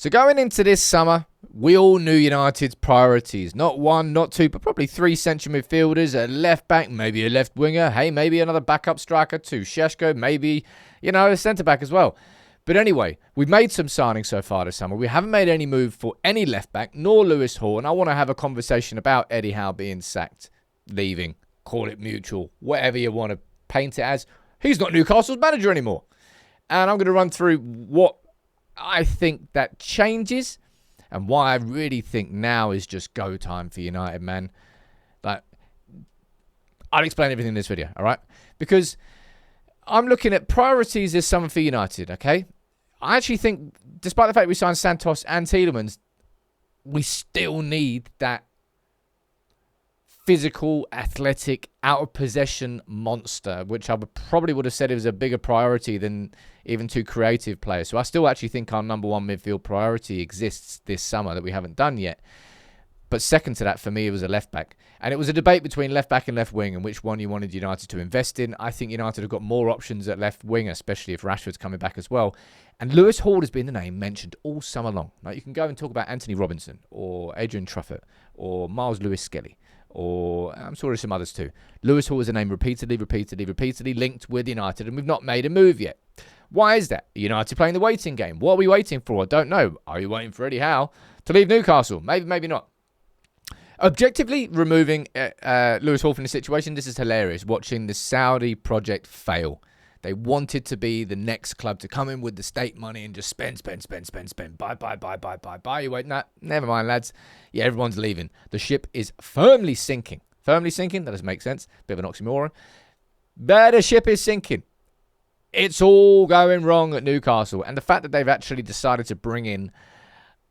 So going into this summer, we all knew United's priorities. Not one, not two, but probably three central midfielders, a left back, maybe a left winger, hey, maybe another backup striker too, Sheshko, maybe, a centre back as well. But anyway, we've made some signings so far this summer. We haven't made any move for any left back, nor Lewis Hall, and I want to have a conversation about Eddie Howe being sacked, leaving, call it mutual, whatever you want to paint it as. He's not Newcastle's manager anymore. And I'm going to run through what I think that changes and why I really think now is just go time for United, man. Like, I'll explain everything in this video, all right? Because I'm looking at priorities this summer for United, okay? I actually think, despite the fact we signed Santos and Tielemans, we still need that physical, athletic, out-of-possession monster, which I probably would have said was a bigger priority than even two creative players. So I still actually think our number one midfield priority exists this summer that we haven't done yet. But second to that, for me, it was a left-back. And it was a debate between left-back and left-wing and which one you wanted United to invest in. I think United have got more options at left-wing, especially if Rashford's coming back as well. And Lewis Hall has been the name mentioned all summer long. Like, you can go and talk about Anthony Robinson or Adrian Truffert or Miles Lewis-Skelly. Or I'm sure there's some others too. Lewis Hall is a name repeatedly linked with United, and we've not made a move yet. Why is that? United playing the waiting game. What are we waiting for? I don't know. Are you waiting for Eddie Howe to leave Newcastle? Maybe, maybe not. Objectively, removing Lewis Hall from the situation, this is hilarious. Watching the Saudi project fail. They wanted to be the next club to come in with the state money and just spend. Buy. You wait, nah, never mind, lads. Yeah, everyone's leaving. The ship is firmly sinking. Firmly sinking? That doesn't make sense. Bit of an oxymoron. But the ship is sinking. It's all going wrong at Newcastle. And the fact that they've actually decided to bring in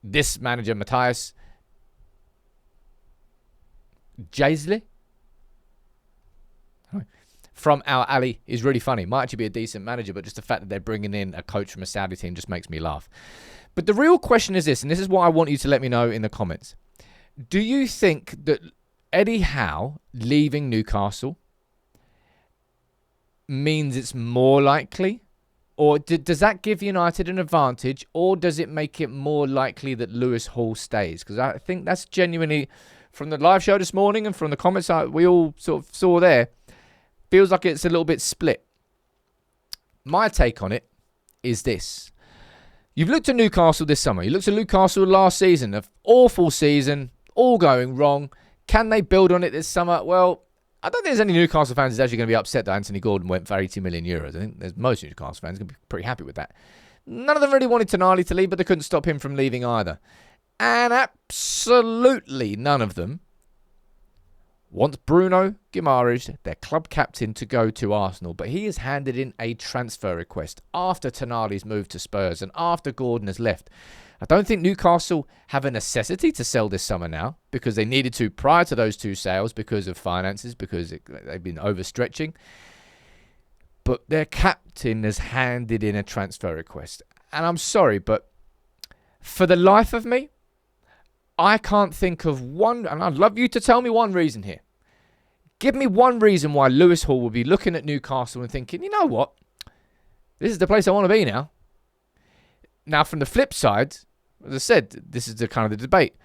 this manager, Matthias Jaisley, from Al Ahly is really funny. Might actually be a decent manager, but just the fact that they're bringing in a coach from a Saudi team just makes me laugh. But the real question is this, and this is what I want you to let me know in the comments. Do you think that Eddie Howe leaving Newcastle means it's more likely? Or does that give United an advantage? Or does it make it more likely that Lewis Hall stays? Because I think that's genuinely, from the live show this morning and from the comments we all sort of saw there, feels like it's a little bit split. My take on it is this. You've looked at Newcastle this summer. You looked at Newcastle last season. An awful season. All going wrong. Can they build on it this summer? Well, I don't think there's any Newcastle fans that's actually going to be upset that Anthony Gordon went for 80 million euros. I think there's most Newcastle fans going to be pretty happy with that. None of them really wanted Tonali to leave, but they couldn't stop him from leaving either. And absolutely none of them want Bruno Guimaraes, their club captain, to go to Arsenal. But he has handed in a transfer request after Tonali's moved to Spurs and after Gordon has left. I don't think Newcastle have a necessity to sell this summer now because they needed to prior to those two sales because of finances, because they've been overstretching. But their captain has handed in a transfer request. And I'm sorry, but for the life of me, I can't think of one, and I'd love you to tell me one reason here. Give me one reason why Lewis Hall will be looking at Newcastle and thinking, you know what? This is the place I want to be now. Now, from the flip side, as I said, this is the kind of the debate.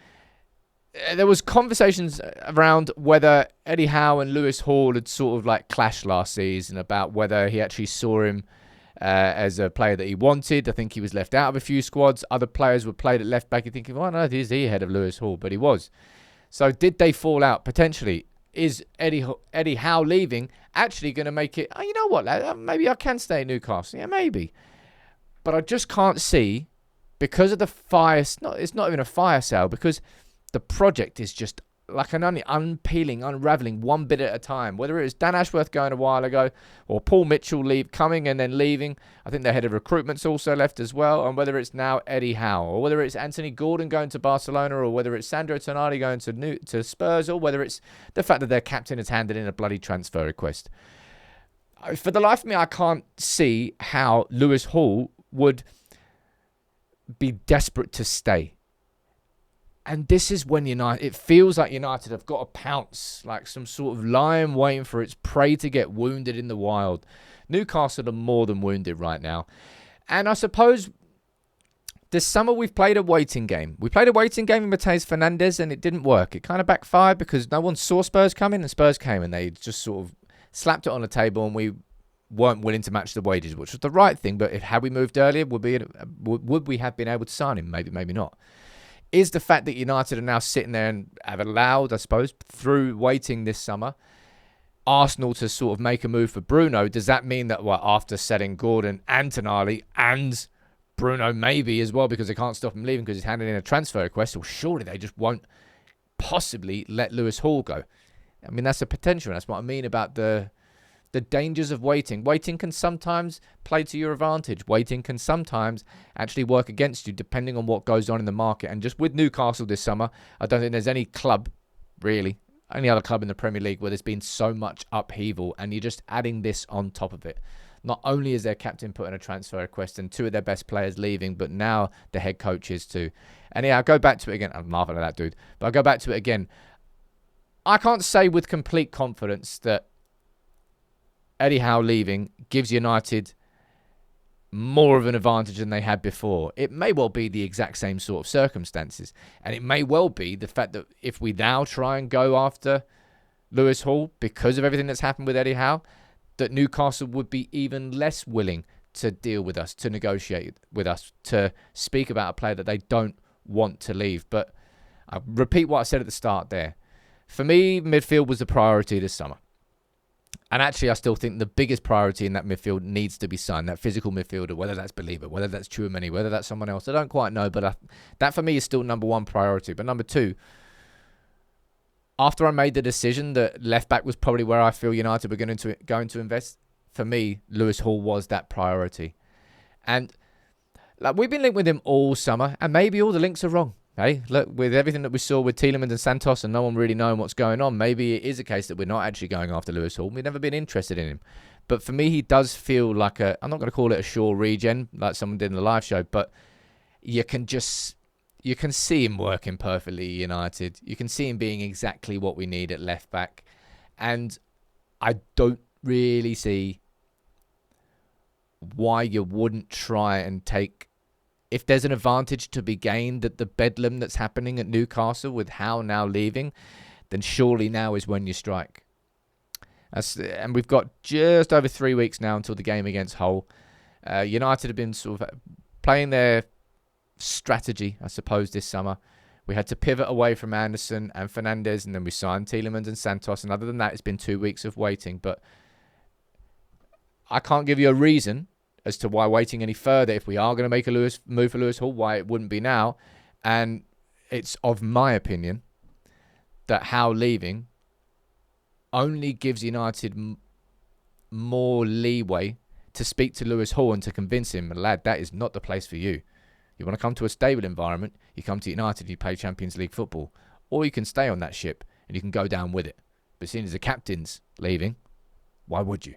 There was conversations around whether Eddie Howe and Lewis Hall had sort of like clashed last season about whether he actually saw him as a player that he wanted. I think he was left out of a few squads. Other players were played at left back. You're thinking, well, no, is he ahead of Lewis Hall? But he was. So did they fall out? Potentially. Is Eddie Howe leaving actually going to make it, oh, you know what, lad, maybe I can stay in Newcastle. Yeah, maybe. But I just can't see, because of the fire, it's not even a fire sale, because the project is just like an unpeeling, unravelling one bit at a time. Whether it was Dan Ashworth going a while ago or Paul Mitchell coming and then leaving. I think their head of recruitment's also left as well. And whether it's now Eddie Howe or whether it's Anthony Gordon going to Barcelona or whether it's Sandro Tonali going to Spurs or whether it's the fact that their captain has handed in a bloody transfer request. For the life of me, I can't see how Lewis Hall would be desperate to stay. And this is when it feels like United have got to pounce, like some sort of lion waiting for its prey to get wounded in the wild. Newcastle are more than wounded right now. And I suppose this summer we've played a waiting game. We played a waiting game with Matheus Fernandes and it didn't work. It kind of backfired because no one saw Spurs coming and Spurs came and they just sort of slapped it on the table and we weren't willing to match the wages, which was the right thing. But had we moved earlier, would we have been able to sign him? Maybe not. Is the fact that United are now sitting there and have allowed, I suppose, through waiting this summer, Arsenal to sort of make a move for Bruno, does that mean that after selling Gordon and Tonali and Bruno maybe as well, because they can't stop him leaving because he's handing in a transfer request, well, surely they just won't possibly let Lewis Hall go? I mean, that's a potential. That's what I mean about the dangers of waiting. Waiting can sometimes play to your advantage. Waiting can sometimes actually work against you depending on what goes on in the market. And just with Newcastle this summer, I don't think there's any club, really, any other club in the Premier League where there's been so much upheaval and you're just adding this on top of it. Not only is their captain putting a transfer request and two of their best players leaving, but now the head coaches too. And yeah, I'll go back to it again. I'm laughing at that dude. But I'll go back to it again. I can't say with complete confidence that Eddie Howe leaving gives United more of an advantage than they had before. It may well be the exact same sort of circumstances. And it may well be the fact that if we now try and go after Lewis Hall because of everything that's happened with Eddie Howe, that Newcastle would be even less willing to deal with us, to negotiate with us, to speak about a player that they don't want to leave. But I repeat what I said at the start there. For me, midfield was the priority this summer. And actually, I still think the biggest priority in that midfield needs to be signed, that physical midfielder, whether that's Believer, whether that's Tchouaméni, whether that's someone else. I don't quite know, but that for me is still number one priority. But number two, after I made the decision that left back was probably where I feel United were going to invest, for me, Lewis Hall was that priority. And like we've been linked with him all summer, and maybe all the links are wrong. Hey, look, with everything that we saw with Tielemans and Santos and no one really knowing what's going on, maybe it is a case that we're not actually going after Lewis Hall. We've never been interested in him. But for me, he does feel like I'm not going to call it a sure regen like someone did in the live show, but you can see him working perfectly at United. You can see him being exactly what we need at left back. And I don't really see why you wouldn't try and take... If there's an advantage to be gained at the bedlam that's happening at Newcastle with Howe now leaving, then surely now is when you strike. And we've got just over 3 weeks now until the game against Hull. United have been sort of playing their strategy, I suppose, this summer. We had to pivot away from Anderson and Fernandes, and then we signed Tielemans and Santos. And other than that, it's been 2 weeks of waiting. But I can't give you a reason as to why waiting any further, if we are going to make a move for Lewis Hall, why it wouldn't be now. And it's of my opinion that Howe leaving only gives United more leeway to speak to Lewis Hall and to convince him, lad, that is not the place for you. You want to come to a stable environment, you come to United, you play Champions League football. Or you can stay on that ship and you can go down with it. But seeing as the captain's leaving, why would you?